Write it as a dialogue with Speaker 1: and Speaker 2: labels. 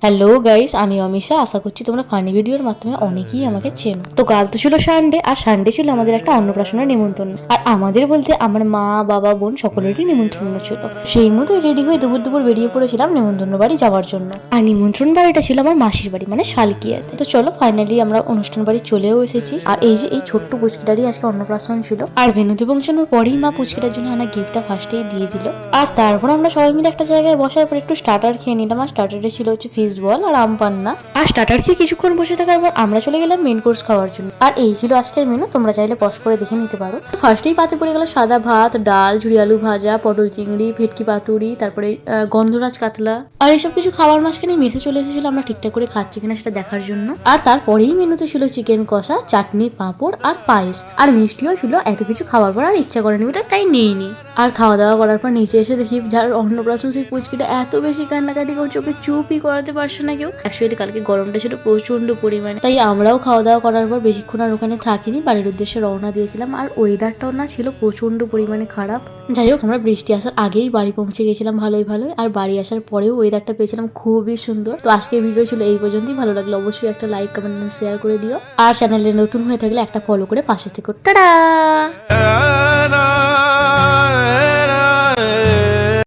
Speaker 1: Hello guys, আমি অমিশা। আশা করছি তোমরা ফানি ভিডিওর মাধ্যমে অনেকেই আমাকে চেনো। তো কাল তো ছিল সানডে, আর সানডে ছিল আমাদের একটা অন্নপ্রাশনের নিমন্ত্রণ। আর আমাদের বলতে আমার মা, বাবা, বোন সকলেরই নিমন্ত্রণ ছিল। সেই মতো রেডি হয়ে দুপুর দুপুর বেরিয়ে পড়েছিলাম নিমন্ত্রণ বাড়ি যাওয়ার জন্য। আর নিমন্ত্রণ বাড়িটা ছিল আমার মাসির বাড়ি, মানে শালকিয়াতে। তো চলো ফাইনালি আমরা অনুষ্ঠান বাড়ি চলেও এসেছি। আর এই যে এই ছোট্ট পুচকিটারই আজকে অন্নপ্রাশন ছিল। আর ভেনুতে পৌঁছানোর পরেই মা পুচকিটার জন্য আনা গিফটটা ফার্স্টেই দিয়ে দিল। আর তারপর আমরা সবাই মিলে একটা জায়গায় বসার পর একটু স্টার্টার খেয়ে নিলাম। আর স্টার্টারে ছিল হচ্ছে ফিশ বল আর আম পান্না। আর স্টার্টার খেয়ে কিছুক্ষণ বসে থাকার পর আমরা চলে গেলাম মেন কোর্স খাওয়ার জন্য। আর এই ছিল আজকের মেনু, তোমরা চাইলে পজ করে দেখে নিতে পারো। ফার্স্টেই পাতে পড়ে গেল সাদা ভাত, ডাল, ঝুরি আলু ভাজা, পটল চিংড়ি, ভেটকি পাতুরি, তারপরে গন্ধরাজ কাতলা। আর এইসব কিছু খাওয়ার মাঝখানে মেসে চলে এসেছিল আমরা ঠিকঠাক করে খাচ্ছি কিনা সেটা দেখার জন্য। আর তারপরেই মেনুতে ছিল চিকেন কষা, চাটনি, পাঁপড় আর পায়েস। আর মিষ্টিও ছিল। এত কিছু খাওয়ার পর আর ইচ্ছা করেনি ওটা, তাই নিইনি। আর খাওয়া দাওয়া করার পর নিচে এসে দেখি যার অন্নপ্রাশন সেই পুচকিটা এত বেশি কান্নাকাটি করছে, ওকে চুপই করাতে পারছে না কেউ। অ্যাকচুয়ালি কালকে গরমটা ছিল প্রচন্ড পরিমাণে, তাই আমরাও খাওয়া দাওয়া করার পর বেশিক্ষণ আর ওখানে থাকিনি, বাড়ির উদ্দেশ্যে রওনা দিয়েছিলাম। আর ওয়েদারটাও না ছিল প্রচন্ড পরিমাণে খারাপ। যাই হোক, আমরা বৃষ্টি আসার আগেই বাড়ি পৌঁছে গেছিলাম ভালোই। আর বাড়ি আসার পরেও ওয়েদারটা পেয়েছিলাম খুবই সুন্দর। তো আজকের ভিডিও ছিল এই পর্যন্তই। ভালো লাগলে অবশ্যই একটা লাইক, কমেন্ট, শেয়ার করে দিও। আর চ্যানেলে নতুন হয়ে থাকলে একটা ফলো করে পাশে থেকো। টাটা।